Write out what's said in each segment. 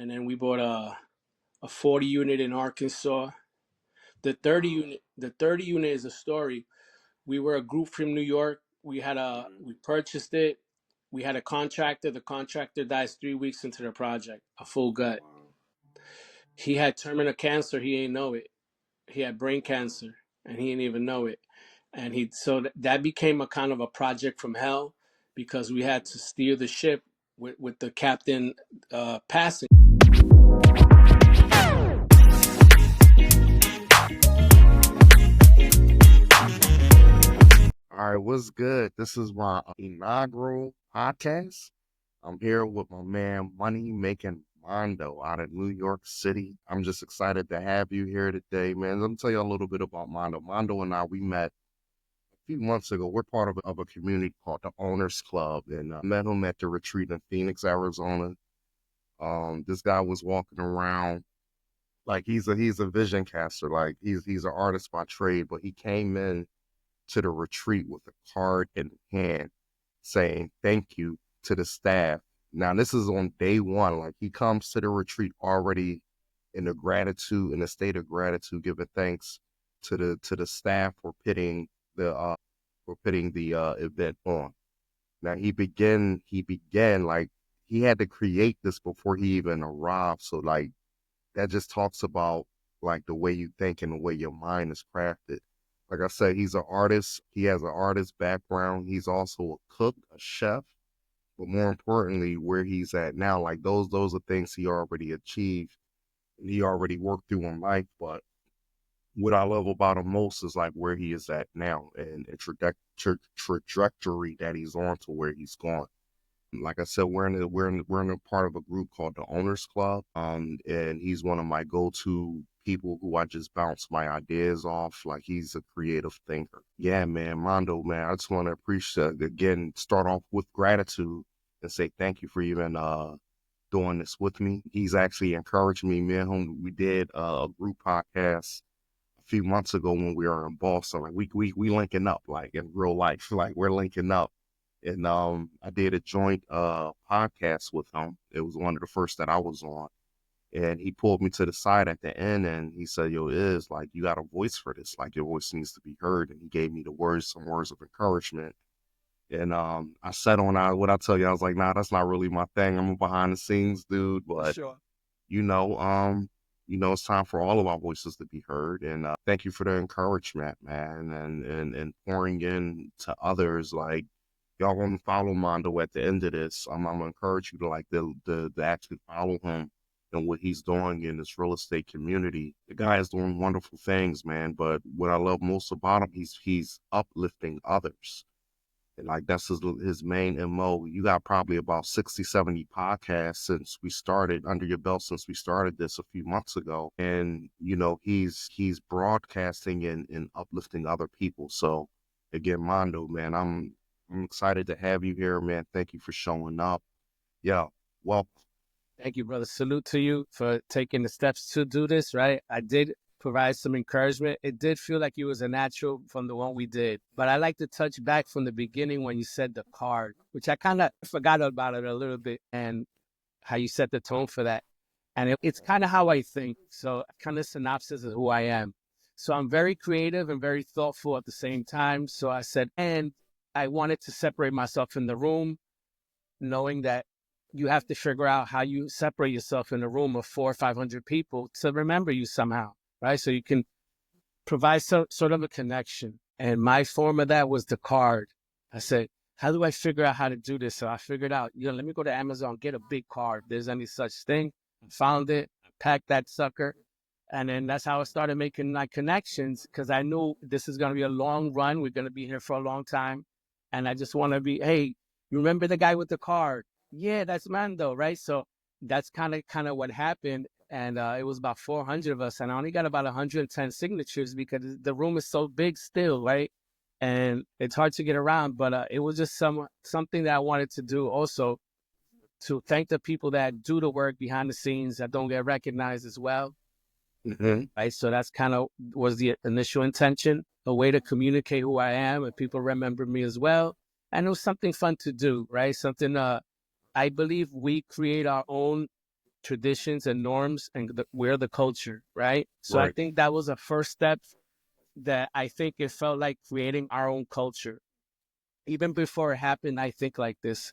and then we bought a 40 unit in Arkansas. The 30 unit is a story. We were a group from New York. We purchased it. We had a contractor. The contractor dies 3 weeks into the project. A full gut. He had terminal cancer. He didn't know it. He had brain cancer, and he didn't even know it. And that became a kind of a project from hell because we had to steer the ship with the captain passing. All right, what's good? This is my inaugural podcast. I'm here with my man Money Making Mondo out of New York City. I'm just excited to have you here today, man. Let me tell you a little bit about Mondo. Mondo and I, we met a few months ago. We're part of a community called the Owners Club, and met him at the retreat in Phoenix, Arizona. This guy was walking around like he's a vision caster, like he's an artist by trade, but he came in to the retreat with a card in hand saying thank you to the staff. Now, this is on day one. Like, he comes to the retreat already in a state of gratitude, giving thanks to the staff for putting the event on. Now, he began like he had to create this before he even arrived. So like that just talks about like the way you think and the way your mind is crafted. Like I said, he's an artist. He has an artist background. He's also a cook, a chef. But more importantly, where he's at now, like those are things he already achieved and he already worked through in life. But what I love about him most is like where he is at now and the trajectory that he's on to where he's going. Like I said, we're in a part of a group called the Owners Club. And he's one of my go-to people who I just bounce my ideas off. Like, he's a creative thinker. Yeah, man, Mondo, man, I just want to appreciate again, start off with gratitude and say thank you for even doing this with me. He's actually encouraged me. Me and him, we did a group podcast a few months ago when we were in Boston. Like we linking up like in real life. Like, we're linking up. And I did a joint podcast with him. It was one of the first that I was on. And he pulled me to the side at the end and he said, yo, like, you got a voice for this. Like, your voice needs to be heard. And he gave me some words of encouragement. And I said what I tell you, I was like, nah, that's not really my thing. I'm a behind the scenes dude. But Sure. you know, it's time for all of our voices to be heard. And thank you for the encouragement, man, and pouring in to others. Like, y'all want to follow Mondo at the end of this. I'm gonna encourage you to like the actually follow him and what he's doing in this real estate community. The guy is doing wonderful things, man. But what I love most about him, he's uplifting others. And like, that's his main MO. You got probably about 60, 70 podcasts since we started under your belt since we started this a few months ago. And, he's broadcasting and uplifting other people. So again, Mondo, man, I'm excited to have you here, man. Thank you for showing up. Yeah, welcome. Thank you, brother. Salute to you for taking the steps to do this, right? I did provide some encouragement. It did feel like it was a natural from the one we did. But I like to touch back from the beginning when you said the card, which I kind of forgot about it a little bit, and how you set the tone for that. And it's kind of how I think. So kind of synopsis of who I am. So I'm very creative and very thoughtful at the same time. So I said, and I wanted to separate myself in the room, knowing that you have to figure out how you separate yourself in a room of 400 or 500 people to remember you somehow, right? So you can provide some sort of a connection. And my form of that was the card. I said, how do I figure out how to do this? So I figured out, let me go to Amazon, get a big card. If there's any such thing. I found it, I packed that sucker. And then that's how I started making my connections, because I knew this is going to be a long run. We're going to be here for a long time. And I just want to be, hey, you remember the guy with the card? Yeah, that's Mando, right? So that's kind of what happened. And it was about 400 of us. And I only got about 110 signatures because the room is so big still, right? And it's hard to get around. But it was just something that I wanted to do also, to thank the people that do the work behind the scenes that don't get recognized as well. Mm-hmm. Right. So that's kind of was the initial intention, a way to communicate who I am and people remember me as well. And it was something fun to do, right? Something I believe we create our own traditions and norms, and we're the culture, right? So I Right. think that was a first step that I think it felt like creating our own culture. Even before it happened, I think like this,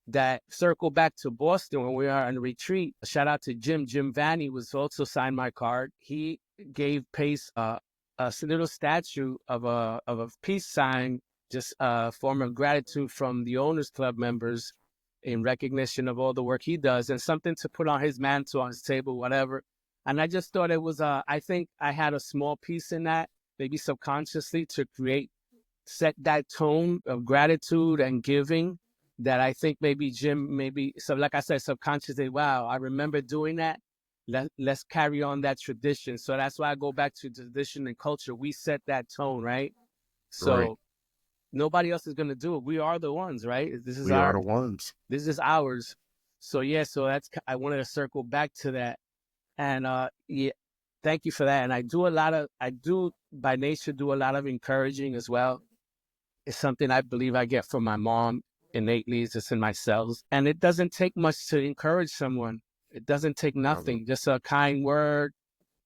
that circle back to Boston when we were on retreat. Shout out to Jim. Jim Vanny was also signed my card. He gave Pace a little statue of a peace sign, just a form of gratitude from the owners club members in recognition of all the work he does, and something to put on his mantle, on his table, whatever. And I just thought it was I think I had a small piece in that, maybe subconsciously, to create set that tone of gratitude and giving, that I think maybe Jim, maybe, so like I said, subconsciously, wow, I remember doing that. Let's carry on that tradition. So that's why I go back to tradition and culture. We set that tone, right? Right. So nobody else is going to do it. We are the ones, right? We are the ones. This is ours. So yeah, so that's, I wanted to circle back to that. And yeah, thank you for that. And I do by nature do a lot of encouraging as well. It's something I believe I get from my mom innately. It's just in my cells. And it doesn't take much to encourage someone. It doesn't take Um, nothing. Just a kind word,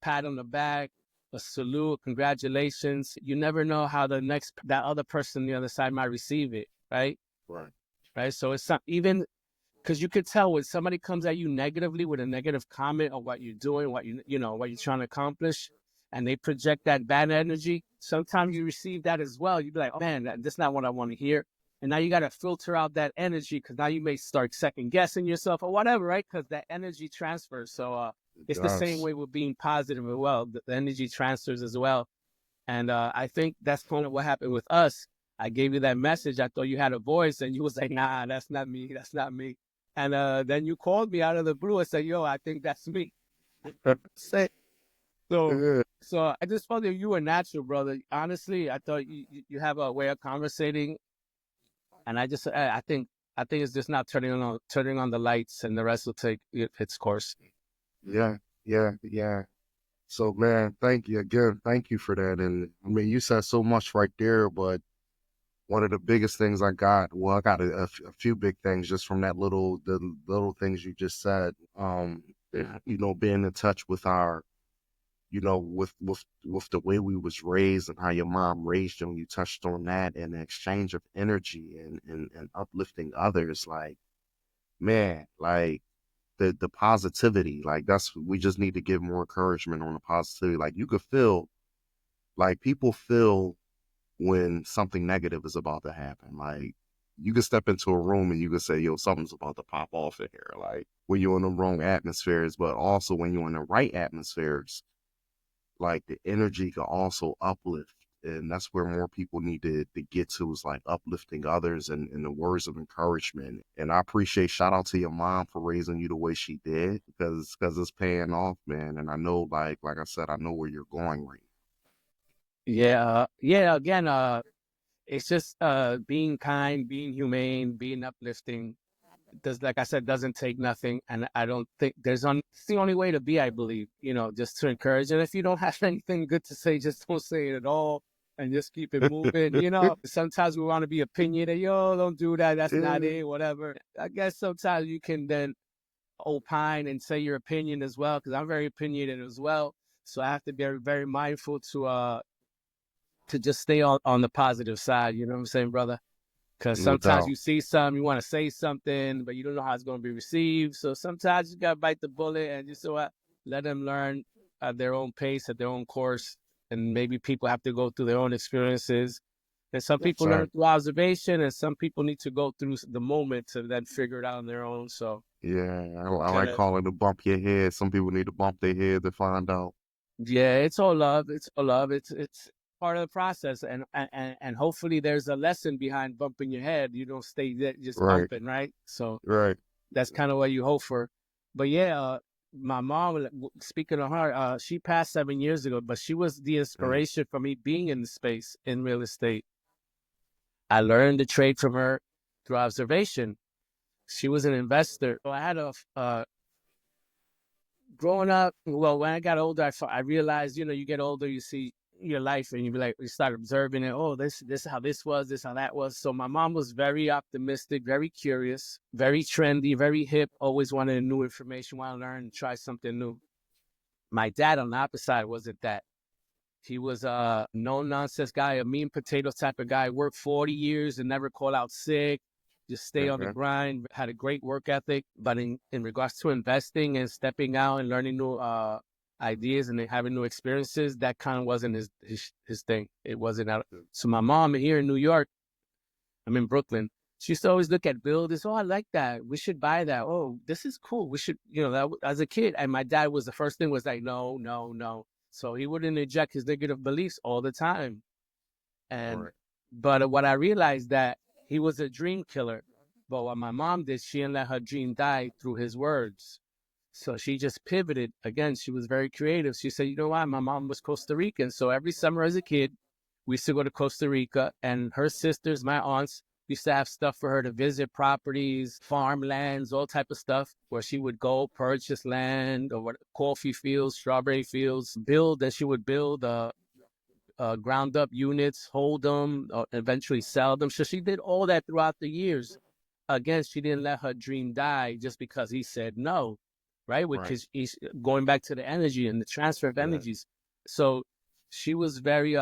pat on the back, a salute, congratulations. You never know how that other person on the other side might receive it, right? right. Right. So it's not even, because you could tell when somebody comes at you negatively with a negative comment on what you're doing, what you're trying to accomplish, and they project that bad energy. Sometimes you receive that as well. You be like, oh man, that's not what I want to hear. And now you got to filter out that energy, because now you may start second guessing yourself or whatever, right? Because that energy transfers. So It it's the same does. way with being positive as well. The energy transfers as well. And I think that's kind of what happened with us. I gave you that message. I thought you had a voice, and you was like, "Nah, that's not me. That's not me." And then you called me out of the blue and said, "Yo, I think that's me." Say so. Yeah. So I just felt that you were natural, brother. Honestly, I thought you have a way of conversating, and I think it's just not turning on the lights, and the rest will take its course. Yeah. Yeah. Yeah. So, man, thank you again. Thank you for that. And I mean, you said so much right there, but one of the biggest things I got a few big things just from the little things you just said. Yeah, being in touch with our, with the way we was raised and how your mom raised you, and you touched on that, and the exchange of energy and uplifting others. Like, man, like the positivity, like we just need to give more encouragement on the positivity. Like you could feel, like people feel when something negative is about to happen. Like you could step into a room and you could say, yo, something's about to pop off in here. Like when you're in the wrong atmospheres, but also when you're in the right atmospheres, like the energy can also uplift. And that's where more people need to get to, is like uplifting others and the words of encouragement. And I appreciate, shout out to your mom for raising you the way she did, because it's paying off, man. And I know, like I said, I know where you're going right Yeah, yeah. Again, it's just being kind, being humane, being uplifting. Does, like I said, doesn't take nothing, and I don't think it's the only way to be, I believe, just to encourage. And if you don't have anything good to say, just don't say it at all, and just keep it moving. Sometimes we want to be opinionated. Yo, don't do that, that's not now. it, whatever. I guess sometimes you can then opine and say your opinion as well, because I'm very opinionated as well. So I have to be very, very mindful to just stay on the positive side. You know what I'm saying, brother? Because No sometimes doubt. you see something, you want to say something, but you don't know how it's going to be received. So sometimes you got to bite the bullet and just let them learn at their own pace, at their own course. And maybe people have to go through their own experiences. And some That's people right. learn through observation, and some people need to go through the moment to then figure it out on their own. So Yeah, I kind like of, calling to bump your head. Some people need to bump their head to find out. yeah, it's all love. It's all love. It's part of the process, and hopefully there's a lesson behind bumping your head. You don't stay there just Right, bumping, right? So right. that's kind of what you hope for. But yeah, my mom, speaking of her, she passed 7 years ago, but she was the Mm, inspiration for me being in the space in real estate. I learned the trade from her through observation. She was an investor. So I had growing up, well, when I got older, I realized, you get older, you see your life, and you be like, you start observing it. Oh, this is how this was, this how that was. So my mom was very optimistic, very curious, very trendy, very hip. Always wanted new information, want to learn, and try something new. My dad on the opposite side wasn't that. He was a no nonsense guy, a mean potato type of guy. Worked 40 years and never call out sick. Just stay on the Mm-hmm. grind. Had a great work ethic. But in regards to investing and stepping out and learning new ideas and having new experiences, that kind of wasn't his thing. It wasn't out. So my mom here in New York, I'm in Brooklyn. She used to always look at buildings. Oh, I like that. We should buy that. Oh, this is cool. We should, that as a kid. And my dad was the first thing was like, no, no, no. So he wouldn't inject his negative beliefs all the time. And Right. but what I realized that he was a dream killer. But what my mom did, she didn't let her dream die through his words. So she just pivoted. Again, she was very creative. She said, you know what? My mom was Costa Rican. So every summer as a kid, we used to go to Costa Rica, and her sisters, my aunts, used to have stuff for her to visit properties, farmlands, all type of stuff where she would go purchase land or what, coffee fields, strawberry fields, build, and she would build ground up units, hold them, eventually sell them. So she did all that throughout the years. Again, she didn't let her dream die just because he said no, right? Right. Because he's going back to the energy and the transfer of Yeah. energies. So she was very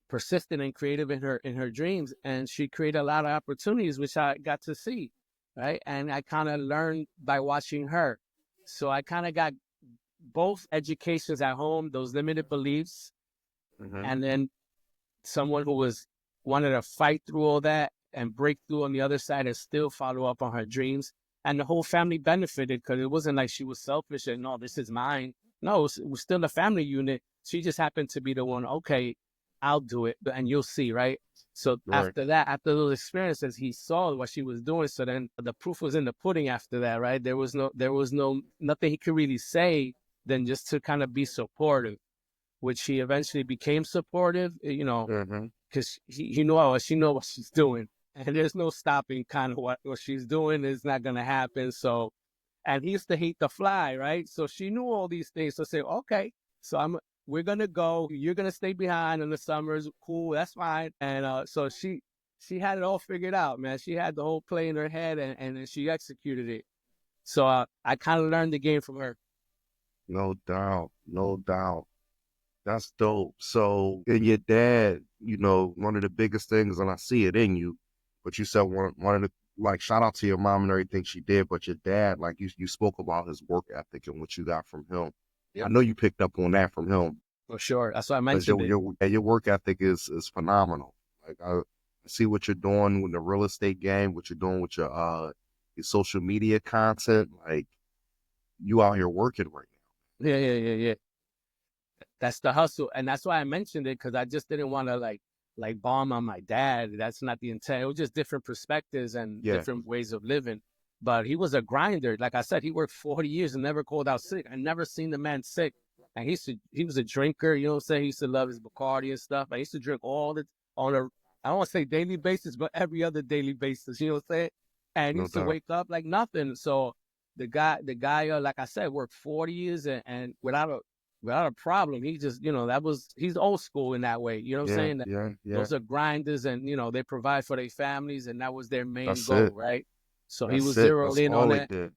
persistent and creative in her dreams, and she created a lot of opportunities, which I got to see, right? And I kind of learned by watching her. So I kind of got both educations at home, those limited beliefs, Mm-hmm. and then someone who was wanted to fight through all that and break through on the other side and still follow up on her dreams. And the whole family benefited because it wasn't like she was selfish and no, this is mine. No, it was still a family unit. She just happened to be the one. Okay, I'll do it, and you'll see, right? So Right. after that, after those experiences, he saw what she was doing. So then the proof was in the pudding. After that, right? There was nothing he could really say than just to kind of be supportive, which he eventually became supportive, Mm-hmm. because he knew she know what she's doing. And there's no stopping kind of what she's doing is not going to happen. So, and he used to hate the fly, right? So she knew all these things. So say, okay, so we're going to go, you're going to stay behind in the summers. Cool. That's fine. And so she had it all figured out, man. She had the whole play in her head and she executed it. So I kind of learned the game from her. No doubt. No doubt. That's dope. So, and your dad, one of the biggest things, and I see it in you, but you said one of the, like, shout out to your mom and everything she did, but your dad, like you spoke about his work ethic and what you got from him. I Yep. know you picked up on that from him For sure. That's why I because mentioned it. your work ethic is phenomenal. Like I see what you're doing with the real estate game, what you're doing with your social media content. Like you out here working right Yeah, yeah, yeah, yeah. That's the hustle, and that's why I mentioned it because I just didn't want to like bomb on my dad. That's not the intent. It was just different perspectives and now. Yeah, different ways of living. But he was a grinder. Like I said, he worked 40 years and never called out sick. I never seen the man sick. And he was a drinker. You know what I'm saying? He used to love his Bacardi and stuff. I used to drink all the on a I don't want to say daily basis, but every other daily basis. You know what I'm saying? And he no used to doubt. wake up like nothing. So the guy, like I said, worked 40 years and without a problem. He just, he's old school in that way. You know what I'm Yeah, saying? That yeah, yeah. those are grinders and, they provide for their families and that was their main That's goal, it. right? So he That's was it. zeroed That's in on all they that did.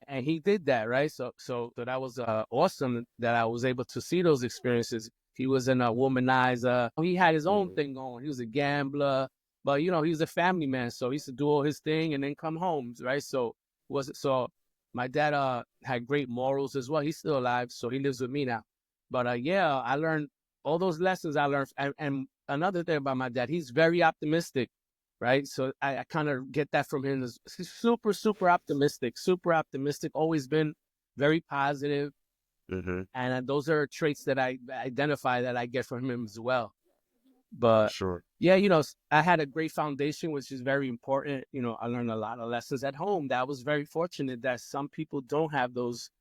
and he did that, right? So that was awesome that I was able to see those experiences. He was a womanizer. He had his own Mhm. thing going. He was a gambler, but he was a family man, so he used to do all his thing and then come home, right? So was it so? My dad had great morals as well. He's still alive, so he lives with me now. But yeah, I learned all those lessons I learned, and another thing about my dad, he's very optimistic, right? So I kind of get that from him. He's super, super optimistic, always been very positive. Mhm. And those are traits that I identify that I get from him as well. For But sure. yeah, I had a great foundation, which is very important. I learned a lot of lessons at home. That was very fortunate that some people don't have those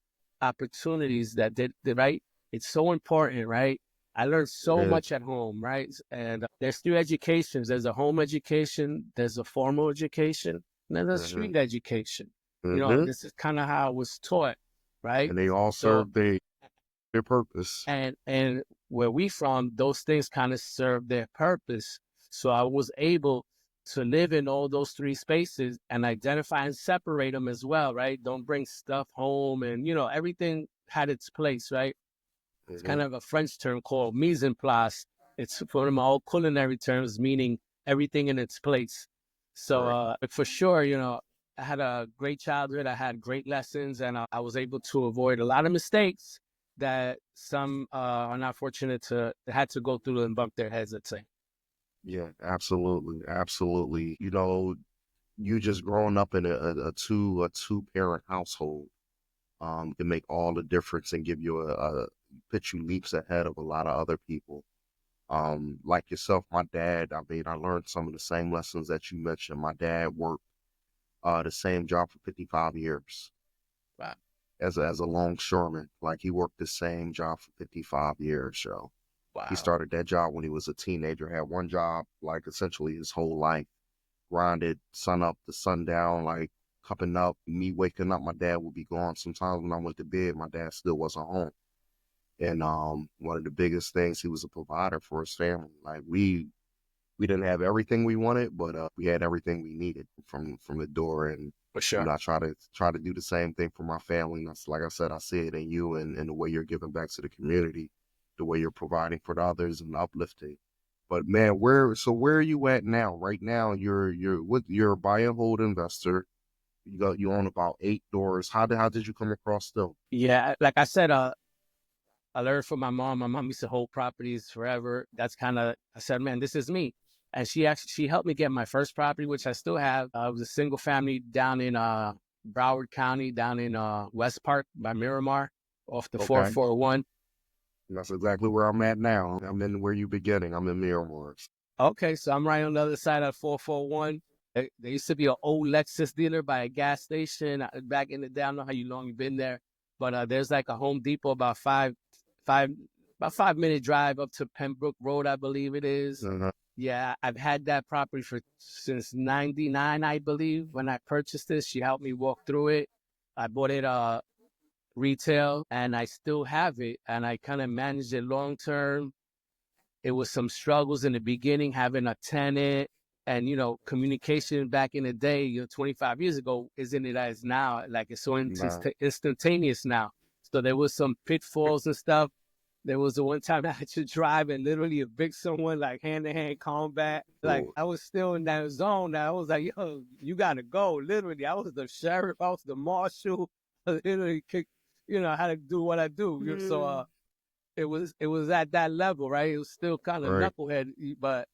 opportunities that did right. It's so important, right? I learned so It is. much at home, right? And there's three educations. There's a home education, there's a formal education, and then there's Mhm. street education. Mhm. This is kind of how I was taught, right? And they all So serve their purpose. and where we from, those things kind of serve their purpose. So I was able to live in all those three spaces and identify and separate them as well, right? Don't bring stuff home, and everything had its place, right? It's Mm-hmm. kind of a French term called mise en place. It's one of my old culinary terms, meaning everything in its place. So Right. for sure, I had a great childhood. I had great lessons, and I was able to avoid a lot of mistakes that some are not fortunate to had to go through and bump their heads, let's say. Yeah, absolutely. Absolutely. You just growing up in a two parent household can make all the difference and give you a put you leaps ahead of a lot of other people. Like yourself, my dad, I mean, I learned some of the same lessons that you mentioned. My dad worked the same job for 55 years Wow. as a longshoreman. Like he worked the same job for 55 years. So he Wow. started that job when he was a teenager, had one job like essentially his whole life, grinded sun up to sundown, like coming up, me waking up, my dad would be gone. Sometimes when I went to bed, my dad still wasn't home. And one of the biggest things, he was a provider for his family. Like we didn't have everything we wanted, but we had everything we needed from the door. And For sure. I try to do the same thing for my family. And that's, like I said, I see it in you and the way you're giving back to the community, the way you're providing for the others and uplifting. But man, where are you at now? Right now, you're a buy and hold investor. You own about 8 doors. How did you come across them? Yeah, like I said, I learned from my mom. My mom used to hold properties forever. That's kind of, I said, man, this is me. And she helped me get my first property, which I still have. It was a single family down in Broward County, down in West Park by Miramar, off the Okay, 441. that's exactly where I'm at now. I'm in where you beginning. I'm in Miramar. Okay, so I'm right on the other side of 441. There used to be an old Lexus dealer by a gas station back in the day. I don't know how long you've been there, but there's like a Home Depot five, about 5 minute drive up to Pembroke Road, I believe it is. Uh-huh. Yeah, I've had that property since '99, I believe. When I purchased this, she helped me walk through it. I bought it retail, and I still have it, and I kind of managed it long term. It was some struggles in the beginning, having a tenant and, communication back in the day, 25 years ago, isn't it as now? Like it's so Nah. instantaneous now. So there was some pitfalls and stuff. There was the one time I had to drive and literally evict someone, like hand-to-hand combat. Like Cool. I was still in that zone. That I was like, yo, you gotta go. Literally, I was the sheriff. I was the marshal. I literally kicked, I had to do what I do. So it was at that level, right? It was still kind of Right. knucklehead, but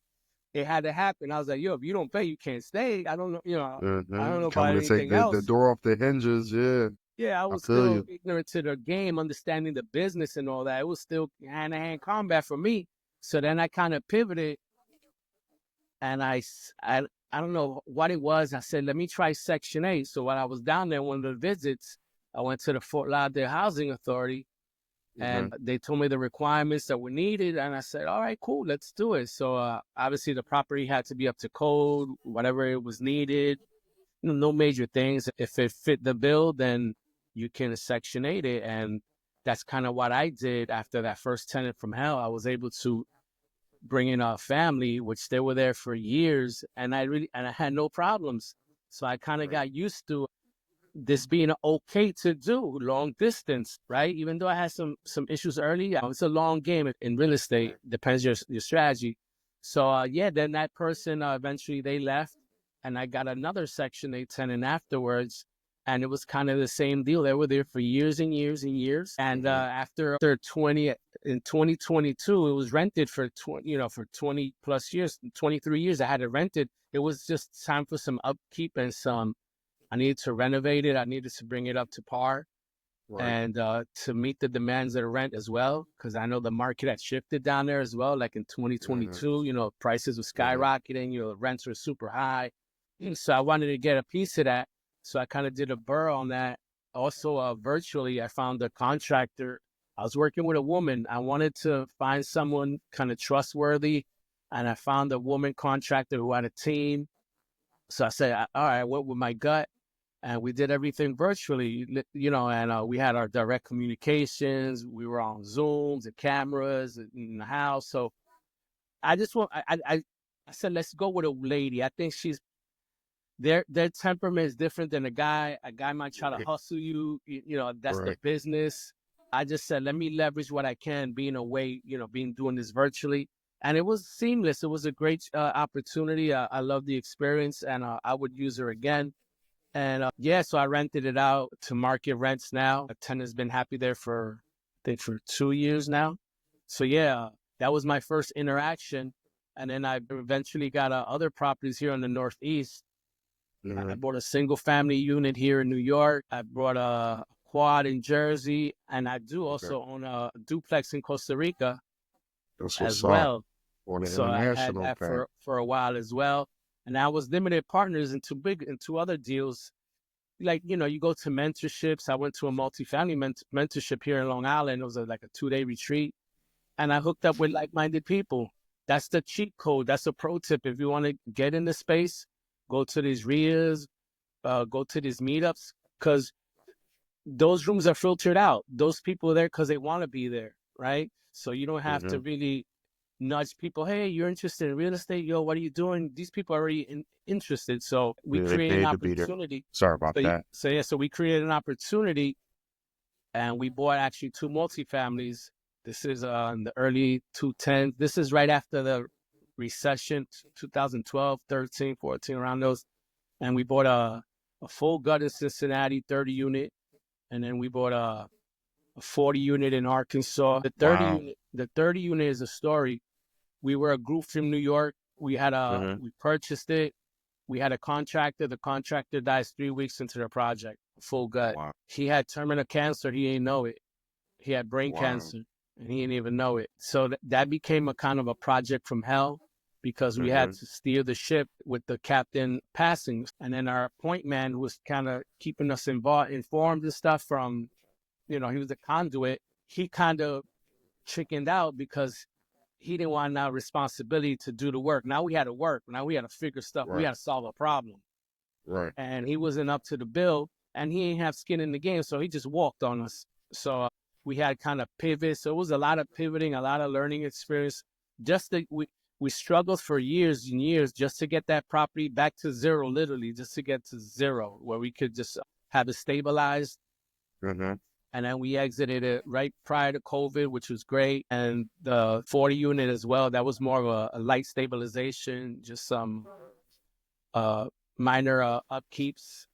it had to happen. I was like, yo, if you don't pay, you can't stay. I don't know, I don't know about Coming to take anything the else. door off the hinges. Yeah, Yeah, I I was feel still you. ignorant to the game, understanding the business and all that. It was still hand to hand combat for me. So then I kind of pivoted, and I don't know what it was. I said, let me try Section 8. So when I was down there, one of the visits, I went to the Fort Lauderdale Housing Authority, Hmm. and they told me the requirements that were needed, and I said, all right, cool, let's do it. So obviously the property had to be up to code, whatever it was needed. No major things. If it fit the bill, then you can Section 8 it. And that's kind of what I did after that first tenant from hell. I was able to bring in a family, which they were there for years, and I had no problems. So I kind of Right. got used to this being okay to do long distance, right? Even though I had some issues early, it's a long game in real estate. Right. Depends your strategy. So yeah, then that person eventually they left, and I got another Section 8 tenant afterwards, and it was kind of the same deal. They were there for years and years and years, and Hmm. after 20 in 2022, it was rented for 20 plus years, 23 years. I had it rented. It was just time for some upkeep and some. I needed to renovate it. I needed to bring it up to par Right. and to meet the demands of the rent as well, because I know the market had shifted down there as well. Like in Hmm. 2022, prices were Hmm. skyrocketing, rents were super high. So I wanted to get a piece of that. So I kind of did a burr on that. Also, virtually, I found a contractor. I was working with a woman. I wanted to find someone kind of trustworthy, and I found a woman contractor who had a team. So I said, all right, I went with my gut, and we did everything virtually, you know, and we had our direct communications. We were on Zooms and cameras in the house. So I just want, I said, let's go with a lady. I think she's, their temperament is different than a guy. A guy might try to hustle you, you know, that's the Right. business. I just said, let me leverage what I can, being away, you know, doing this virtually. And it was seamless. It was a great opportunity. I love the experience, and I would use her again. And yeah, so I rented it out to market rents now. A tenant's been happy there for, I think, for 2 years now. So yeah, that was my first interaction. And then I eventually got other properties here in the Northeast. I Mhm. bought a single family unit here in New York. I bought a quad in Jersey, and I do Okay. also own a duplex in Costa Rica That's as what's up. well. On the So I had international that thing. for a while as well. And I was limited partners into other deals. Like, you know, you go to mentorships. I went to a multifamily mentorship here in Long Island. It was like a 2-day retreat, and I hooked up with like-minded people. That's the cheat code. That's a pro tip. If you want to get in the space, go to these RIAs, go to these meetups, because those rooms are filtered out. Those people are there because they want to be there, right? So you don't have to Mhm. really nudge people. Hey, you're interested in real estate? Yo, what are you doing? These people are already interested. So we Yeah, they create an paid to be there. opportunity. Sorry about that. So yeah, so we created an opportunity, and we bought actually 2 multifamilies. This is in the early 2010s. This is right after the recession, 2012, 13, 14, around those. And we bought a full gut in Cincinnati, 30 unit. And then we bought a 40 unit in Arkansas. Wow. The 30 unit is a story. We were a group from New York. Mhm. We purchased it. We had a contractor. The contractor dies 3 weeks into the project, full gut. Wow. He had terminal cancer. He didn't know it. He had brain Wow. cancer, and he didn't even know it. So that became a kind of a project from hell, because we had Mhm. to steer the ship with the captain passing. And then our point man, who was kind of keeping us informed and stuff from, you know, he was a conduit. He kind of chickened out because he didn't want now responsibility to do the work. Now we had to work. Now we had to figure stuff. We Right. had to solve a problem. Right. And he wasn't up to the bill, and he didn't have skin in the game. So he just walked on us. So we had kind of pivot. So it was a lot of pivoting, a lot of learning experience. Just that we struggled for years and years just to get that property back to zero, literally just to get to zero, where we could just have it stabilized. Mhm. And then we exited it right prior to COVID, which was great. And the 40 unit as well, that was more of a light stabilization, just some uh, minor upkeeps,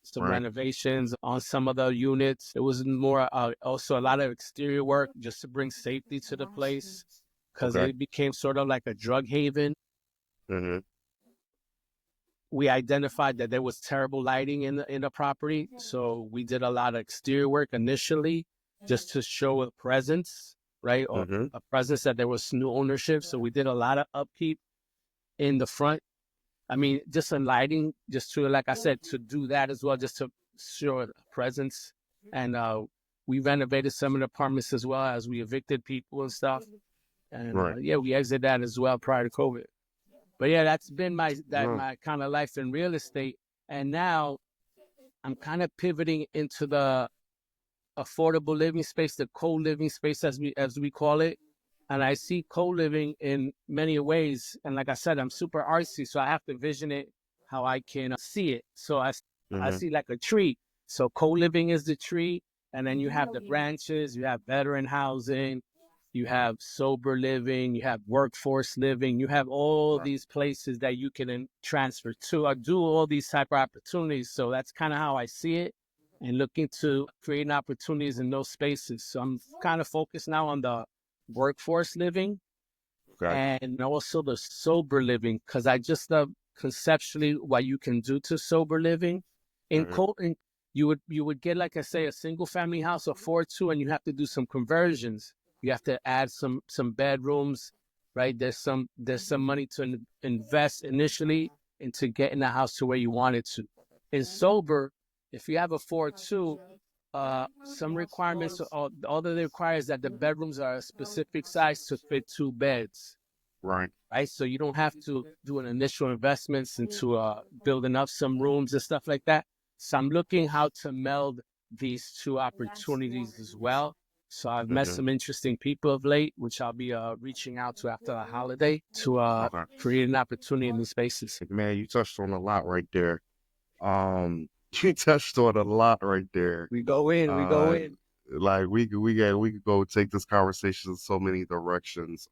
some Right. renovations on some of the units. It was more also a lot of exterior work just to bring safety to the place, because Okay. it became sort of like a drug haven. Mhm. We identified that there was terrible lighting in the property, so we did a lot of exterior work initially just to show a presence, right, or Mhm. a presence that there was new ownership. So we did a lot of upkeep in the front. I mean, just in lighting, just to, like I said, to do that as well, just to show a presence. And we renovated some of the apartments as well, as we evicted people and stuff. And Right. yeah, we exited that as well prior to COVID. But yeah, that's been No. my kind of life in real estate. And now I'm kind of pivoting into the affordable living space, the co-living space, as we call it. And I see co-living in many ways. And like I said, I'm super artsy, so I have to vision it how I can see it. So I Mhm. see like a tree. So co-living is the tree, and then you have the branches. You have veteran housing, you have sober living, you have workforce living, you have all Right. these places that you can transfer to or do all these type of opportunities. So that's kind of how I see it, and looking to create opportunities in those spaces. So I'm kind of focused now on the workforce living Okay. and also the sober living, because I just love conceptually what you can do to sober living. In Mhm. Colton, you would get, like I say, a single family house, a 4-2, and you have to do some conversions. You have to add some bedrooms, right? There's some money to invest initially into getting the house to where you want it to. In sober, if you have a 4-2, some requirements, all that it requires that the bedrooms are a specific size to fit 2 beds, Right. right? So you don't have to do an initial investments into building up some rooms and stuff like that. So I'm looking how to meld these two opportunities as well. So I've met Mm-hmm. some interesting people of late, which I'll be reaching out to after the holiday to Okay. create an opportunity in these spaces. Man, you touched on a lot right there. You touched on a lot right there. We go in, we go Uh, in. like we could go take this conversation in so many directions.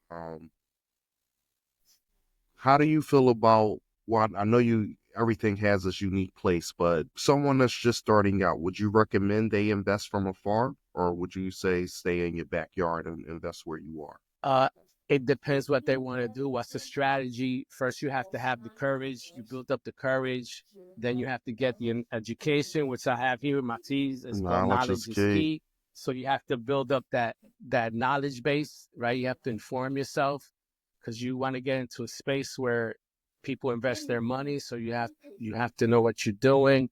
How do you feel about what I know you everything has its unique place, but someone that's just starting out, would you recommend they invest from afar, or would you say stay in your backyard and invest where you are? Uh, it depends what they want to do. What's the strategy? First, you have to have the courage. You build up the courage. Then you have to get the education, which I have here. My T's is called Knowledge is knowledge is key. key. So you have to build up that knowledge base, right? You have to inform yourself because you want to get into a space where people invest their money. So you have to know what you're doing.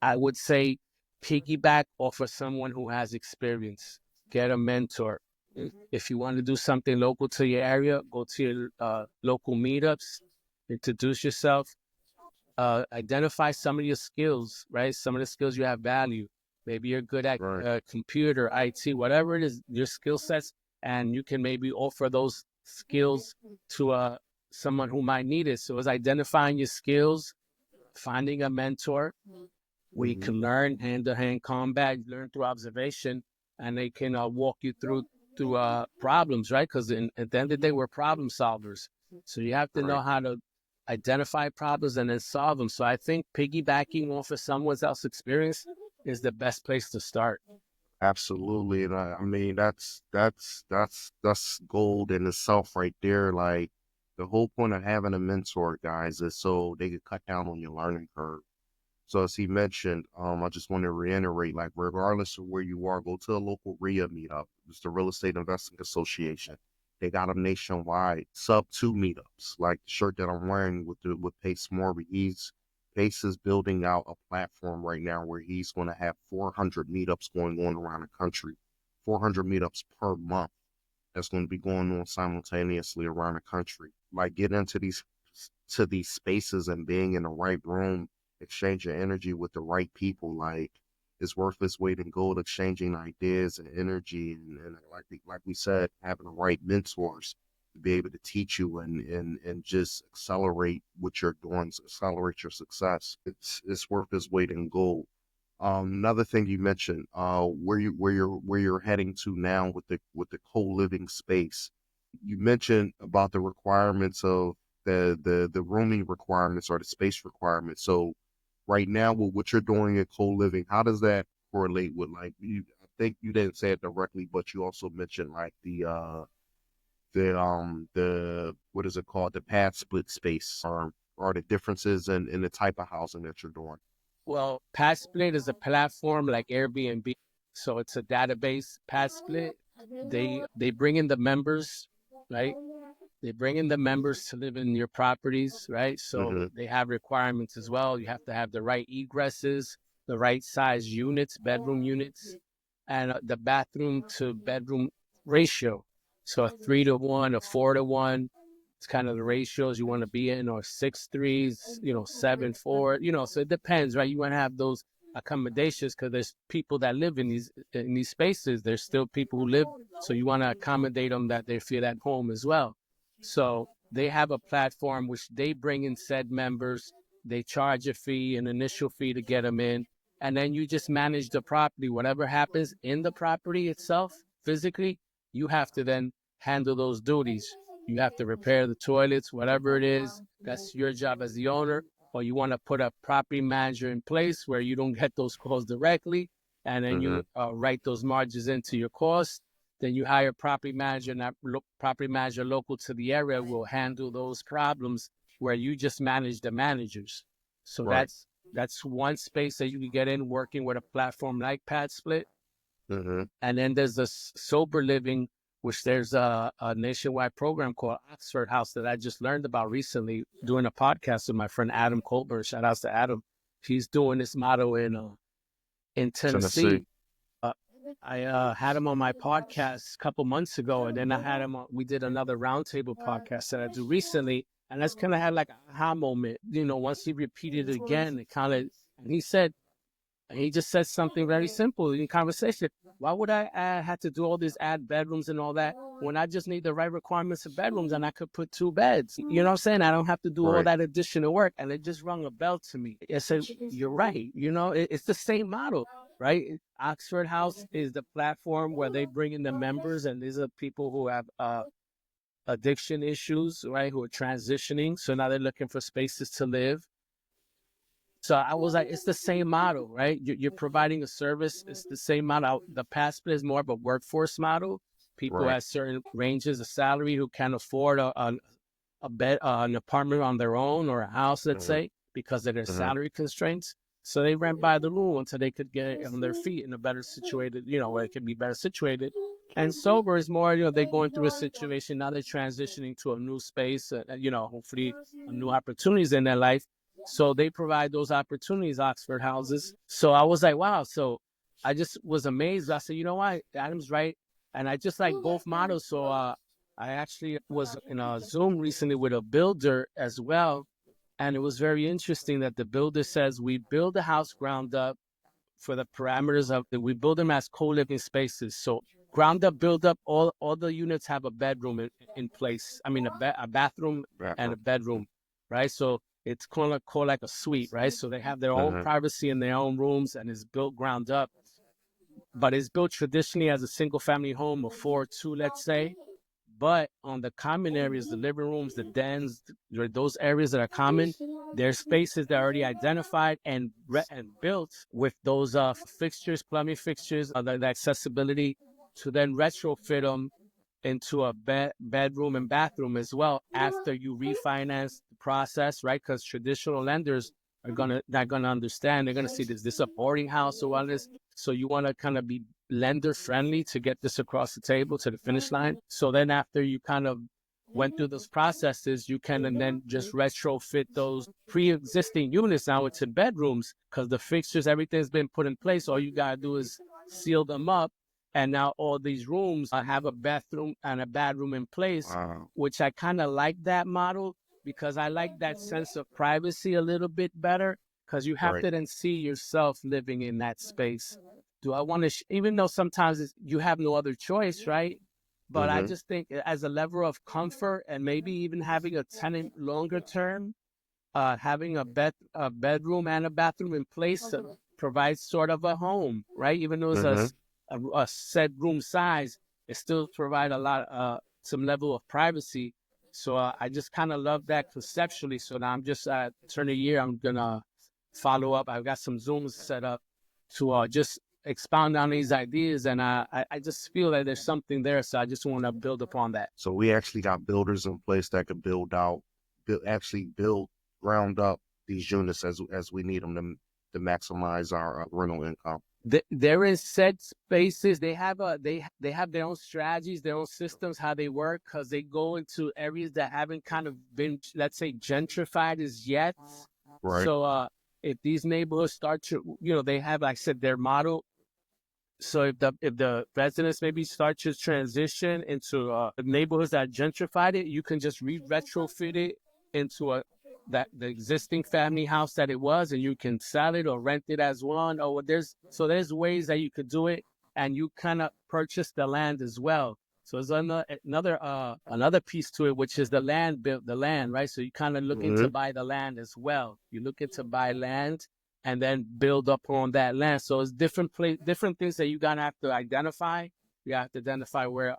I would say piggyback off of someone who has experience. Get a mentor. If you want to do something local to your area, go to your local meetups, introduce yourself, identify some of your skills, right? Some of the skills you have value. Maybe you're good at Right. computer, IT, whatever it is, your skill sets, and you can maybe offer those skills to someone who might need it. So it's identifying your skills, finding a mentor, we Hmm. can learn hand-to-hand combat, learn through observation, and they can walk you through problems, right? Because at the end of the day, we're problem solvers. So you have to Right. know how to identify problems and then solve them. So I think piggybacking off of someone else's experience is the best place to start. Absolutely. And I mean that's gold in itself right there. Like the whole point of having a mentor, guys, is so they could cut down on your learning curve. So as he mentioned, I just want to reiterate, like regardless of where you are, go to a local RIA meetup. It's the Real Estate Investing Association. They got them nationwide, sub 2 meetups, like the shirt that I'm wearing with Pace Morby. Pace is building out a platform right now where he's going to have 400 meetups going on around the country, 400 meetups per month that's going to be going on simultaneously around the country. Like get into these spaces and being in the right room, exchanging energy with the right people. Like it's worth its weight in gold, exchanging ideas and energy, and like we said, having the right mentors to be able to teach you and just accelerate what you're doing, accelerate your success. It's worth its weight in gold. Another thing you mentioned, where you're heading to now with the co-living space. You mentioned about the requirements of the rooming requirements or the space requirements. So right now, with what you're doing at co-living, how does that correlate with like you? I think you didn't say it directly, but you also mentioned like the what is it called, the pad split space, or the differences in the type of housing that you're doing. Well, PadSplit is a platform like Airbnb, so it's a database. PadSplit, they bring in the members, right? They bring in the members to live in your properties, right? So Mm-hmm. they have requirements as well. You have to have the right egresses, the right size units, bedroom units, and the bathroom to bedroom ratio. So a 3-to-1, a 4-to-1. It's kind of the ratios you want to be in, or 6 3s, 7 4. So it depends, right? You want to have those accommodations because there's people that live in these spaces. There's still people who live, so you want to accommodate them that they feel at home as well. So they have a platform which they bring in said members. They charge a fee, an initial fee to get them in, and then you just manage the property. Whatever happens in the property itself, physically, you have to then handle those duties. You have to repair the toilets, whatever it is. That's your job as the owner. Or you want to put a property manager in place where you don't get those calls directly, and then Mm-hmm. you write those margins into your cost. Then you hire a property manager, and that property manager local to the area will handle those problems where you just manage the managers. So Right. that's one space that you can get in working with a platform like PadSplit. Mm-hmm. And then there's this sober living, which there's a nationwide program called Oxford House that I just learned about recently doing a podcast with my friend Adam Colburn. Shout outs to Adam. He's doing this model in Tennessee. Tennessee. I had him on my podcast a couple months ago, and then I had him on. We did another roundtable podcast that I do recently, and that's kind of had like a aha moment. Once he repeated it again, it kind of. And he said And he just said something very simple in conversation. Why would I have to do all this, add bedrooms and all that, when I just need the right requirements of bedrooms and I could put 2 beds? You know what I'm saying? I don't have to do all Right. that additional work. And it just rung a bell to me. I said, you're right. It's the same model, right? Oxford House is the platform where they bring in the members, and these are people who have addiction issues, right? Who are transitioning. So now they're looking for spaces to live. So I was like, it's the same model, right? You're providing a service. It's the same model. The past is more of a workforce model. People Right. at certain ranges of salary who can afford a bed, an apartment on their own or a house, let's Mm-hmm. say, because of their Mm-hmm. salary constraints. So they rent by the rule until they could get on their feet in a better situated, where it could be better situated. And sober is more, they're going through a situation. Now they're transitioning to a new space, hopefully a new opportunities in their life. So they provide those opportunities, Oxford houses. So I was like, wow. So I just was amazed. I said, you know what? Adam's right. And I just like both models. So I actually was in a Zoom recently with a builder as well. And it was very interesting that the builder says we build the house ground up for the parameters of we build them as co-living spaces. So ground up, build up, all the units have a bedroom in place. I mean, a bathroom and a Bathroom. bedroom, right? So it's called like a suite, right? So they have their own Mm-hmm. privacy in their own rooms, and it's built ground up, but it's built traditionally as a single family home of 4-2, let's say. But on the common areas, the living rooms, the dens, those areas that are common, there's spaces that are already identified and built with those fixtures, plumbing fixtures, the accessibility to then retrofit them into a bedroom and bathroom as well after you refinance the process, right? Because traditional lenders are not gonna understand. They're gonna see this a boarding house or what is. So you want to kind of be lender friendly to get this across the table to the finish line. So then after you kind of went through those processes, you can and then just retrofit those pre-existing units now into bedrooms because the fixtures, everything's been put in place. All you gotta do is seal them up, and now all these rooms have a bathroom and a bedroom in place, Wow. which I kind of like that model because I like that sense of privacy a little bit better because you have Right. to then see yourself living in that space. Do I want to, even though sometimes you have no other choice, right? But I Mm-hmm. just think as a level of comfort and maybe even having a tenant longer term, having a bedroom and a bathroom in place provides sort of a home, right? Even though it's Mm-hmm. a set room size, it still provide a lot, some level of privacy. So I just kind of love that conceptually. So now I'm just turn a year. I'm gonna follow up. I've got some Zooms set up to just expound on these ideas, and I just feel that there's something there. So I just want to build upon that. So we actually got builders in place that could build out, actually build ground up these units as we need them to maximize our rental income. There is set spaces. They have their own strategies, their own systems, how they work, because they go into areas that haven't kind of been, let's say, gentrified as yet. Right. So if these neighborhoods start to, they have, like I said, their model. So if the residents maybe start to transition into neighborhoods that gentrified it, you can just retrofit it into the existing family house that it was, and you can sell it or rent it as one. Or there's ways that you could do it, and you kind of purchase the land as well. So there's another piece to it, which is the land, right? So you kind of looking Mm-hmm. to buy the land as well. You're looking to buy land and then build up on that land. So it's different things that you gotta have to identify. You have to identify where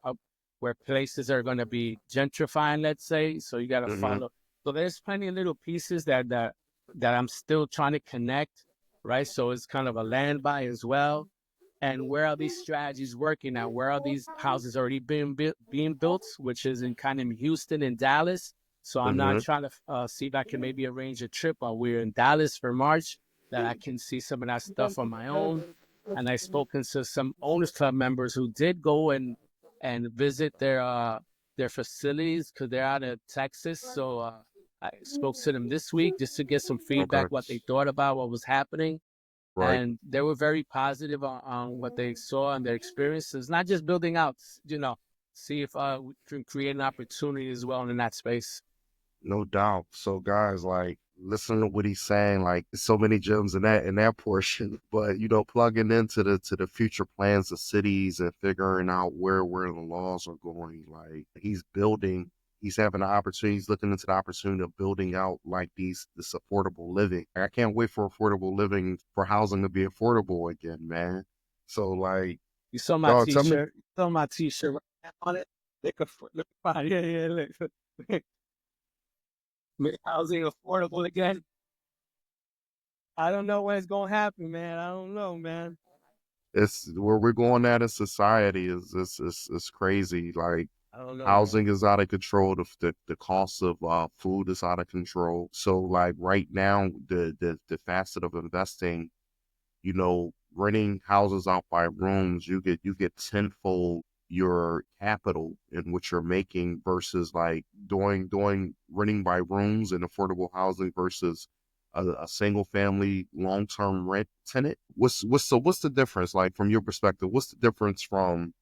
places are gonna be gentrifying, let's say. So you gotta Mm-hmm. follow. So there's plenty of little pieces that I'm still trying to connect, right? So it's kind of a land buy as well. And where are these strategies working at? Where are these houses already being built, which is in kind of Houston and Dallas. So I'm not Mm-hmm. trying to see if I can maybe arrange a trip while we're in Dallas for March that I can see some of that stuff on my own. And I've spoken to some owners club members who did go and visit their facilities because they're out of Texas. So I spoke to them this week just to get some feedback, Okay. what they thought about what was happening, Right. and they were very positive on what they saw and their experiences. Not just building out, see if we can create an opportunity as well in that space. No doubt. So guys, like listening to what he's saying, like so many gems in that portion. But you know, plugging into the future plans of cities and figuring out where the laws are going. Like he's having the opportunity, he's looking into the opportunity of building out like this affordable living. I can't wait for affordable living, for housing to be affordable again, man. So like, You saw my dog, tell me. T-shirt. You saw my T-shirt on it. Look fine. Yeah, yeah. Look, make housing affordable again. I don't know when it's gonna happen, man. I don't know, man. It's where we're going at in society is crazy. Like I don't know, man. housing is out of control. The cost of food is out of control. So like right now, the facet of investing, you know, renting houses out by rooms, you get tenfold your capital in what you're making versus like doing renting by rooms and affordable housing versus a single family long-term rent tenant. What's the difference, like from your perspective? What's the difference from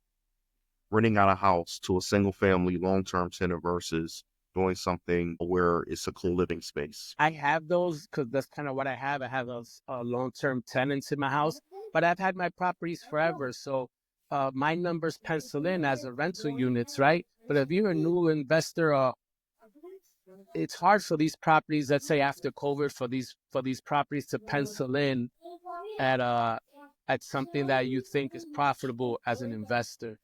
renting out a house to a single family long-term tenant versus doing something where it's a co-living space? I have those because that's kind of what I have. I have those long-term tenants in my house, but I've had my properties forever. So my numbers pencil in as a rental units, right? But if you're a new investor, it's hard for these properties, let's say after COVID, for these properties to pencil in at something that you think is profitable as an investor,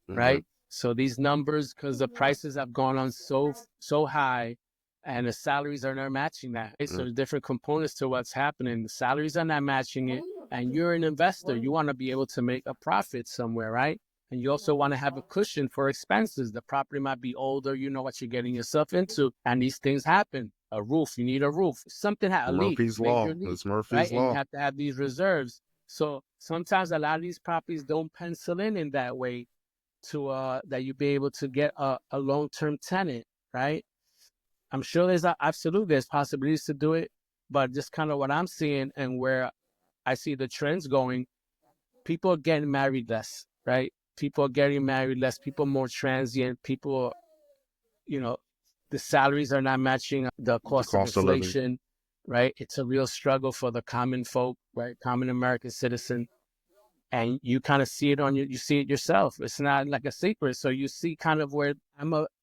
Mm-hmm. right? So these numbers, because the prices have gone on so high, and the salaries are not matching that. So there's different components to what's happening. The salaries are not matching it, and you're an investor. You want to be able to make a profit somewhere, right? And you also want to have a cushion for expenses. The property might be older. You know what you're getting yourself into, and these things happen. A roof, you need a roof. Something a leak, Murphy's major law. leak, It's right? Murphy's And you law. have to have these reserves. So sometimes a lot of these properties don't pencil in that way to that you be able to get a long-term tenant, right? I'm sure absolutely there's possibilities to do it, but just kind of what I'm seeing and where I see the trends going, people are getting married less, right? People are getting married less, people more transient, people, you know, the salaries are not matching the The cost of cost of living. inflation, right? It's a real struggle for the common folk, right? Common American citizen. And you kind of see it you see it yourself. It's not like a secret. So you see kind of where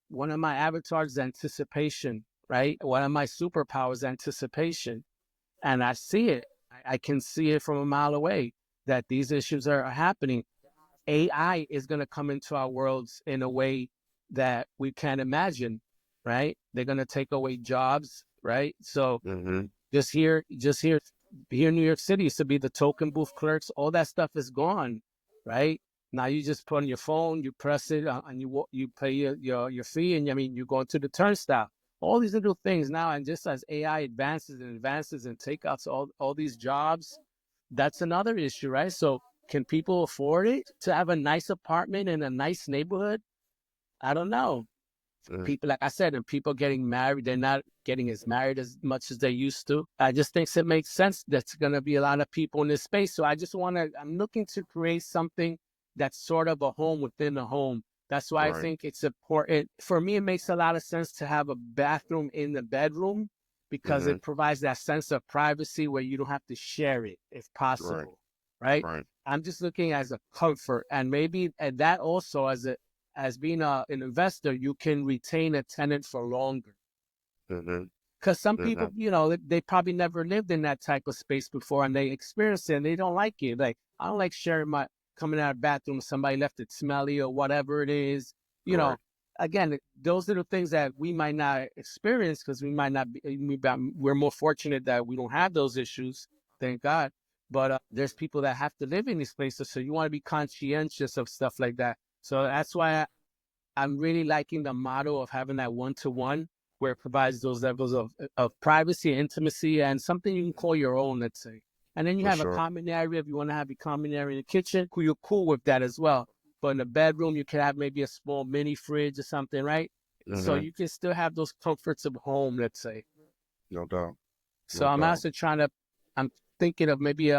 one of my avatars is anticipation, right? One of my superpowers is anticipation. And I see it. I can see it from a mile away that these issues are happening. AI is going to come into our worlds in a way that we can't imagine, right? They're going to take away jobs, right? So Mm-hmm. here in New York City used to be the token booth clerks. All that stuff is gone, right? Now you just put on your phone, you press it, and you pay your fee, and I mean you go into the turnstile. All these little things now, and just as AI advances and take out all these jobs, that's another issue, right? So can people afford it to have a nice apartment in a nice neighborhood? I don't know. Mm-hmm. People, like I said, and people getting married, they're not getting as married as much as they used to. I just think it makes sense. That's going to be a lot of people in this space. So I'm looking to create something that's sort of a home within a home. That's why I Right. think it's important. For me, it makes a lot of sense to have a bathroom in the bedroom because Mm-hmm. it provides that sense of privacy where you don't have to share it if Right. possible, right? Right. I'm just looking as a comfort, and maybe and that also as being an investor, you can retain a tenant for longer. Mm-hmm. Because some Mm-hmm. people, they probably never lived in that type of space before and they experience it and they don't like it. Like, I don't like sharing my coming out of the bathroom, somebody left it smelly or whatever it is. You know, Right. again, those little things that we might not experience because we might not be, we're more fortunate that we don't have those issues, thank God. But there's people that have to live in these places. So you want to be conscientious of stuff like that. So that's why I'm really liking the model of having that one-to-one where it provides those levels of privacy, intimacy, and something you can call your own, let's say. And then you For have a sure. common area if you want to have a common area in the kitchen. You're cool with that as well. But in the bedroom, you can have maybe a small mini fridge or something, right? So Mm-hmm. you can still have those comforts of home, let's say. No doubt. So No I'm doubt. also I'm thinking of maybe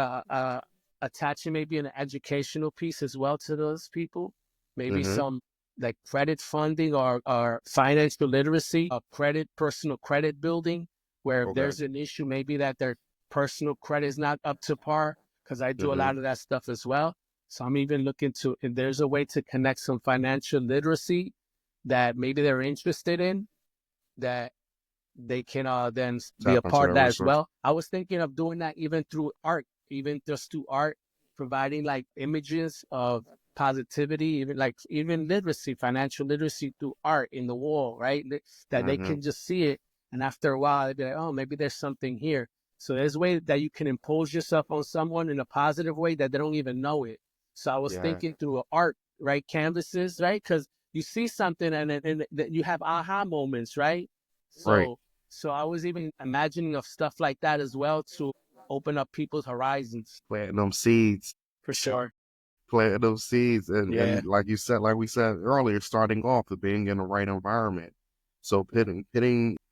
attaching maybe an educational piece as well to those people. Maybe Mm-hmm. some like credit funding or financial literacy, personal credit building. where if Okay. there's an issue, maybe that their personal credit is not up to par, because I do a Mm-hmm. lot of that stuff as well. So I'm even looking to if there's a way to connect some financial literacy that maybe they're interested in, that they can then be a Tap into part of that that as resource. well. I was thinking of doing that even through art, even just through art, providing like images of positivity, even like even literacy, financial literacy through art in the wall, right? That they Mm-hmm. can just see it. And after a while, they'd be like, oh, maybe there's something here. So there's a way that you can impose yourself on someone in a positive way that they don't even know it. So I was Yeah. thinking through art, right? Canvases, right? Because you see something and you have aha moments, right? Right. So I was even imagining of stuff like that as well to open up people's horizons. Planting them seeds. For sure. Planting those seeds, Yeah, and like you said, like we said earlier, starting off with being in the right environment. So putting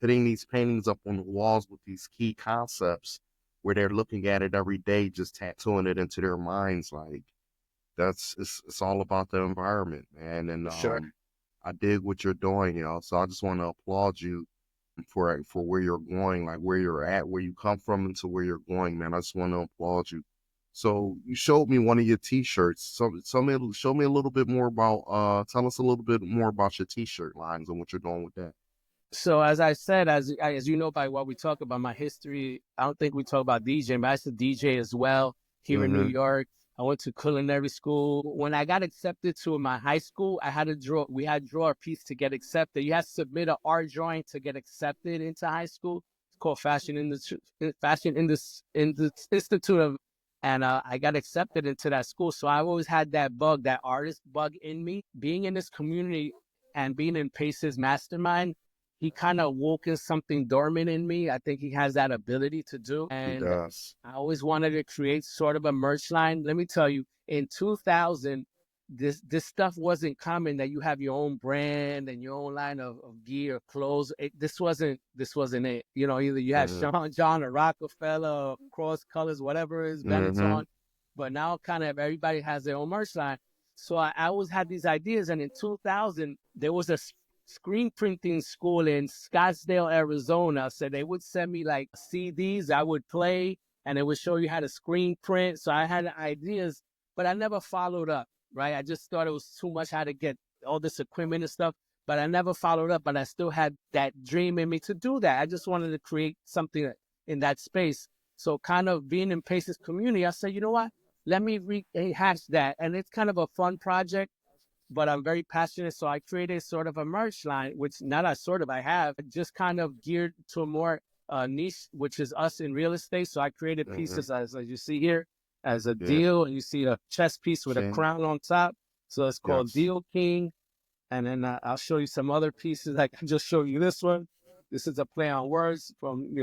these paintings up on the walls with these key concepts where they're looking at it every day, just tattooing it into their minds, like it's all about the environment, man. And for sure. I dig what you're doing, so I just want to applaud you for where you're going, like where you're at, where you come from, and to where you're going, man. I just want to applaud you. So you showed me one of your T-shirts. Show me a little bit more about. Tell us a little bit more about your T-shirt lines and what you're doing with that. So as I said, as you know by what we talk about my history, I don't think we talk about DJing, but I used to DJ as well here in New Mm-hmm. York. I went to culinary school. When I got accepted to my high school, I had to draw. We had to draw a piece to get accepted. You had to submit an art drawing to get accepted into high school. It's called Fashion Institute of, and I got accepted into that school. So I've always had that bug, that artist bug in me. Being in this community and being in Pace's mastermind, he kind of woke in something dormant in me. I think he has that ability to do. He And does. I always wanted to create sort of a merch line. Let me tell you, in 2000, this stuff wasn't common that you have your own brand and your own line of gear, clothes. This wasn't it. Either you had Mm-hmm. Sean John or Rockefeller or Cross Colors, whatever it is, Mm-hmm. Benetton. But now kind of everybody has their own merch line. So I always had these ideas. And in 2000, there was a screen printing school in Scottsdale, Arizona. So they would send me like CDs I would play and it would show you how to screen print. So I had ideas, but I never followed up, right? I just thought it was too much how to get all this equipment and stuff, but I never followed up. But I still had that dream in me to do that. I just wanted to create something in that space. So kind of being in Pace's community, I said, you know what? Let me rehash that. And it's kind of a fun project, but I'm very passionate. So I created sort of a merch line, which not a sort of I have, just kind of geared to a more niche, which is us in real estate. So I created Mm-hmm. pieces as you see here as a Yeah. deal, and you see a chest piece with a King. crown on top. So it's called Yes. Deal King. And then I'll show you some other pieces. I can just show you this one. This is a play on words from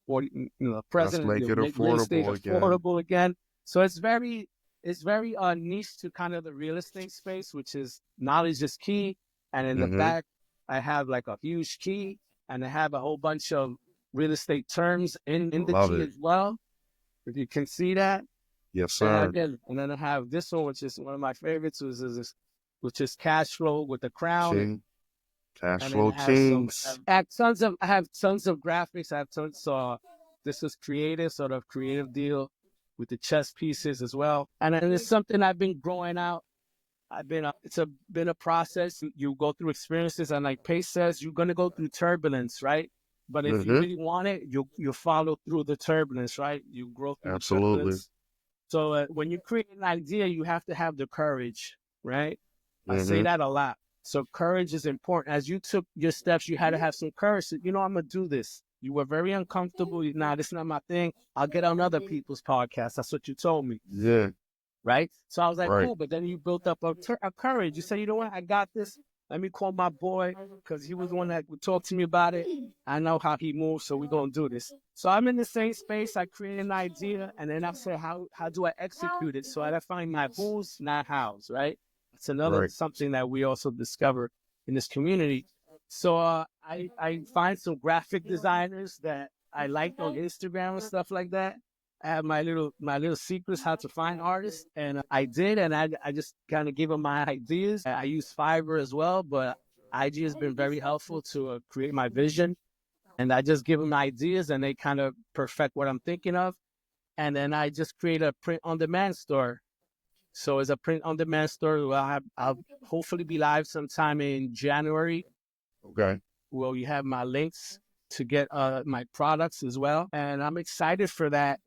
40, Let's president, make it make real estate affordable again. affordable again. So it's very niche to kind of the real estate space, which is knowledge is key. And in the Mm-hmm. back, I have like a huge key, and I have a whole bunch of real estate terms in the Love key it. as well. If you can see that. Yes, And sir. again, and then I have this one, which is one of my favorites, which is cash flow with the crown. King. Cash And then flow I have kings. I have tons of graphics. I have tons. So this is creative, sort of creative deal with the chess pieces as well. And then it's something I've been growing out. Been a process. You go through experiences, and like Pace says, you're gonna go through turbulence, right? But if you Mm-hmm. really want it, you follow through the turbulence, right? You grow through the Absolutely. turbulence. So when you create an idea, you have to have the courage, right? I say Mm-hmm. that a lot. So courage is important. As you took your steps, you had to have some courage. So, I'm gonna do this. You were very uncomfortable. Nah, this is not my thing. I'll get on other people's podcasts. That's what you told me, Yeah. right? So I was like, Right. cool. But then you built up a courage. You said, you know what? I got this. Let me call my boy because he was the one that would talk to me about it. I know how he moves, so we're gonna do this. So I'm in the same space. I created an idea, and then I said, how do I execute it? So I find my who's, not how's, right? It's another Right. something that we also discover in this community. So I find some graphic designers that I like on Instagram and stuff like that. I have my little secrets how to find artists, and I did, and I just kind of give them my ideas. I use Fiverr as well, but IG has been very helpful to create my vision. And I just give them ideas and they kind of perfect what I'm thinking of. And then I just create a print on demand store. So it's a print on demand store. I'll hopefully be live sometime in January. Okay. Well, you have my links to get my products as well. And I'm excited for that,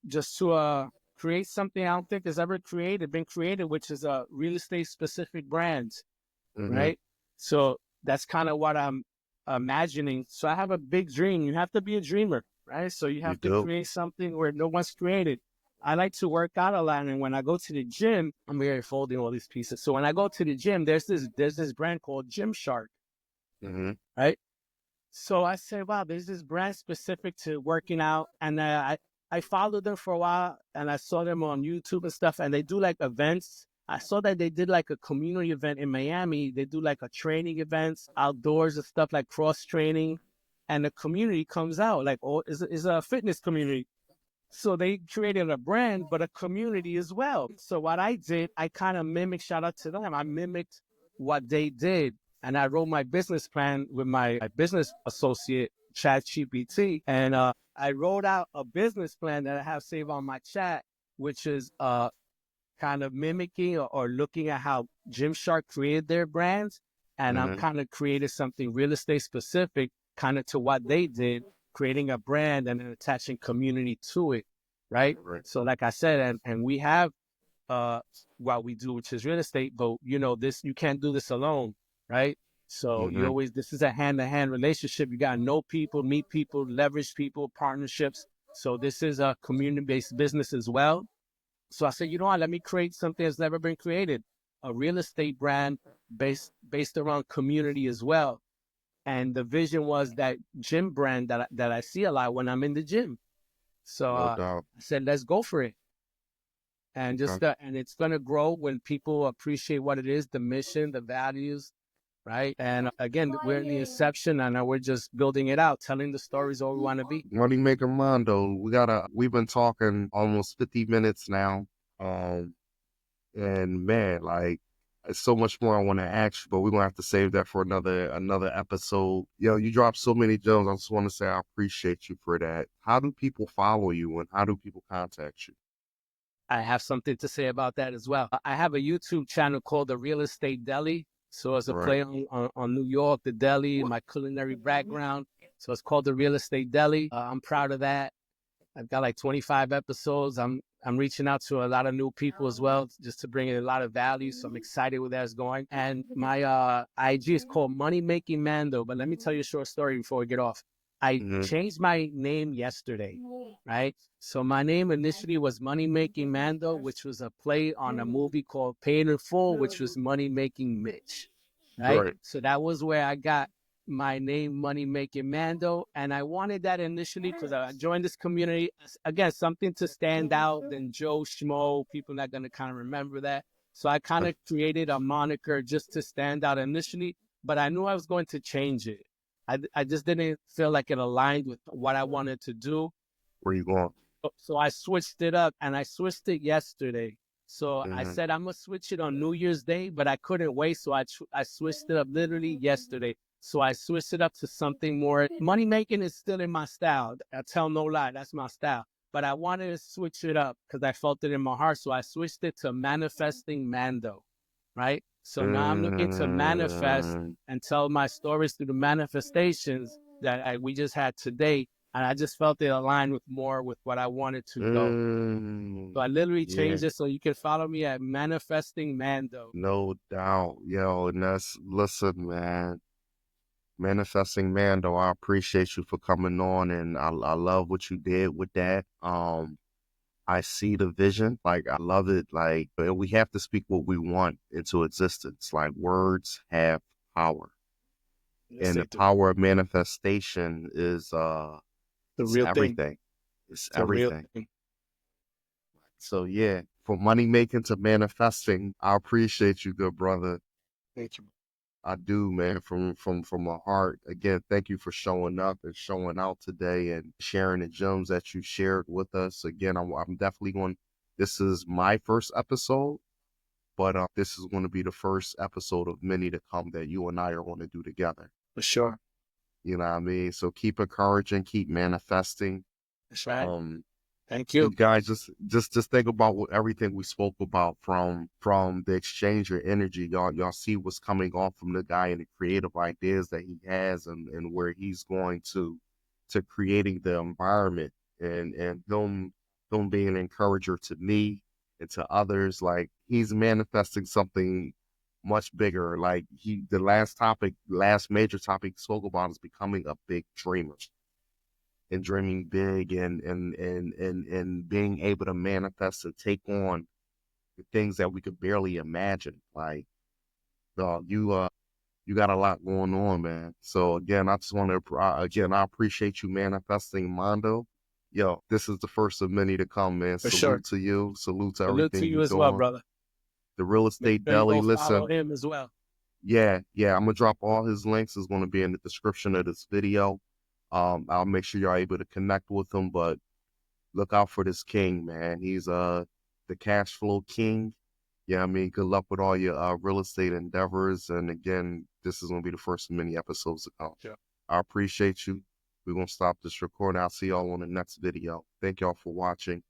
just to create something I don't think has ever been created, which is a real estate specific brand, Mm-hmm. right? So that's kind of what I'm imagining. So I have a big dream. You have to be a dreamer, right? So you You have to do. create something where no one's created. I like to work out a lot, and when I go to the gym, I'm very folding all these pieces. So when I go to the gym, there's this brand called Gymshark, Mm-hmm. right? So I said, wow, there's this brand specific to working out. And I followed them for a while and I saw them on YouTube and stuff. And they do like events. I saw that they did like a community event in Miami. They do like a training events outdoors and stuff like cross training. And the community comes out like, oh, is a fitness community. So they created a brand, but a community as well. So what I did, I kind of mimicked, shout out to them. I mimicked what they did. And I wrote my business plan with my business associate, Chat GPT. And I wrote out a business plan that I have saved on my chat, which is kind of mimicking or looking at how Gymshark created their brands. And I'm Mm-hmm. kind of created something real estate specific, kind of to what they did, creating a brand and then attaching community to it. Right. Right. So, like I said, and we have what we do, which is real estate, but you can't do this alone. Right. So Mm-hmm. this is a hand to hand relationship. You got to know people, meet people, leverage people, partnerships. So this is a community based business as well. So I said, you know what, let me create something that's never been created, a real estate brand based around community as well. And the vision was that gym brand that I see a lot when I'm in the gym. So No doubt. I said, let's go for it. And Okay. and it's gonna grow when people appreciate what it is, the mission, the values, right? And again, we're in the inception, and we're just building it out, telling the stories all we want to be. Money maker Mondo. We've been talking almost 50 minutes now. Um, and man, like there's so much more I want to ask you, but we're gonna have to save that for another episode. Yo, you dropped so many gems. I just want to say I appreciate you for that. How do people follow you and how do people contact you? I have something to say about that as well. I have a YouTube channel called The Real Estate Deli. So it's a Right. play on New York, the deli, my culinary background. So it's called The Real Estate Deli. I'm proud of that. I've got like 25 episodes. I'm reaching out to a lot of new people as well, just to bring in a lot of value. So I'm excited where that's going. And my IG is called Money Making Mando. But let me tell you a short story before we get off. I Mm-hmm. changed my name yesterday, right? So my name initially was Money Making Mando, which was a play on a movie called Paid in Full, which was Money Making Mitch, right? Right. So that was where I got my name, Money Making Mando. And I wanted that initially because I joined this community. Again, something to stand out than Joe Schmo. People not going to kind of remember that. So I kind of created a moniker just to stand out initially, but I knew I was going to change it. I just didn't feel like it aligned with what I wanted to do. Where you going? So I switched it up and I switched it yesterday. So I Mm-hmm. said I'm gonna switch it on New Year's Day, but I couldn't wait, so I switched it up literally yesterday. So I switched it up to something more money making is still in my style. I tell no lie, that's my style. But I wanted to switch it up because I felt it in my heart. So I switched it to manifesting Mando, right? So now I'm looking to manifest Mm-hmm. and tell my stories through the manifestations that we just had today. And I just felt it aligned with more with what I wanted to go. Mm-hmm. So I literally Yeah. changed it so you can follow me at Manifesting Mando. No doubt. Yo, and listen, man. Manifesting Mando, I appreciate you for coming on and I love what you did with that. I see the vision, like I love it, like and we have to speak what we want into existence. Like words have power. Yes, And the they do. power of manifestation is The it's real thing. everything. It's The real everything. thing. So yeah, from money making to manifesting, I appreciate you, good brother. Thank you. I do, man, from my heart. Again, thank you for showing up and showing out today and sharing the gems that you shared with us. Again, I'm definitely going. This is my first episode, but this is going to be the first episode of many to come that you and I are going to do together. For sure. You know what I mean? So keep encouraging, keep manifesting. That's right. Um, Thank you. and guys, just think about what everything we spoke about from the exchange of energy. Y'all see what's coming off from the guy and the creative ideas that he has and where he's going to creating the environment and him being an encourager to me and to others. Like he's manifesting something much bigger. Like the last major topic he spoke about is becoming a big dreamer and dreaming big and being able to manifest and take on the things that we could barely imagine. Like you got a lot going on, man. So again, I just want to again I appreciate you manifesting, Mondo. Yo, this is the first of many to come, man. For sure. Salute to you. Salute to Salute to everything you you're as well, doing. brother. The Real Make Estate sure you Deli. go follow Listen, him as well. yeah, I'm gonna drop all his links. It's gonna be in the description of this video. I'll make sure you're able to connect with him, but look out for this king, man. He's the cash flow king. Yeah, I mean, good luck with all your real estate endeavors. And again, this is gonna be the first of many episodes to come. Sure. I appreciate you. We're gonna stop this recording. I'll see y'all on the next video. Thank y'all for watching.